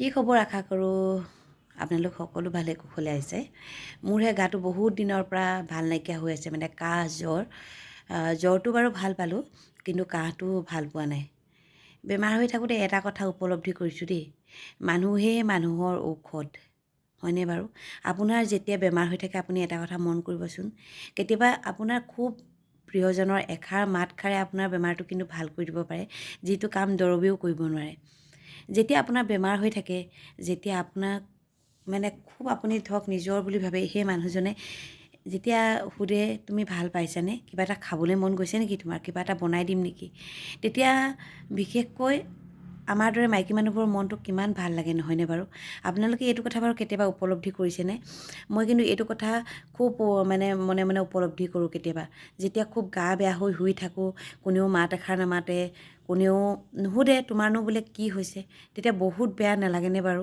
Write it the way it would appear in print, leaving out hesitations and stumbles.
কি খবৰ আশা কৰোঁ আপোনালোক সকলো ভালে কুশলে আছে। মোৰহে গাটো বহুত দিনৰ পৰা ভাল নাইকিয়া হৈ আছে, মানে কাহ জ্বৰ। জ্বৰটো বাৰু ভাল পালোঁ, কিন্তু কাহটো ভাল পোৱা নাই। বেমাৰ হৈ থাকোঁতে এটা কথা উপলব্ধি কৰিছোঁ দেই, মানুহেই মানুহৰ ঔষধ, হয়নে বাৰু? আপোনাৰ যেতিয়া বেমাৰ হৈ থাকে আপুনি এটা কথা মন কৰিবচোন, কেতিয়াবা আপোনাৰ খুব প্ৰিয়জনৰ এষাৰ মাতষাৰে আপোনাৰ বেমাৰটো কিন্তু ভাল কৰি দিব পাৰে, যিটো কাম দৰৱেও কৰিব নোৱাৰে। যেতিয়া আপোনাৰ বেমাৰ হৈ থাকে, যেতিয়া আপোনাক মানে খুব আপুনি ধৰক নিজৰ বুলি ভাবে, সেই মানুহজনে যেতিয়া সোধে তুমি ভাল পাইছানে, কিবা এটা খাবলৈ মন গৈছে নেকি, তোমাৰ কিবা এটা বনাই দিম নেকি, তেতিয়া বিশেষকৈ আমাৰ দৰে মাইকী মানুহবোৰৰ মনটো কিমান ভাল লাগে, নহয়নে বাৰু? আপোনালোকে এইটো কথা বাৰু কেতিয়াবা উপলব্ধি কৰিছেনে? মই কিন্তু এইটো কথা খুব মনে মনে উপলব্ধি কৰোঁ কেতিয়াবা। যেতিয়া খুব গা বেয়া হৈ শুই থাকোঁ, কোনেও মাত এষাৰ নামাতে, কোনেও নুসুধে তোমাৰনো বোলে কি হৈছে, তেতিয়া বহুত বেয়া নালাগেনে বাৰু?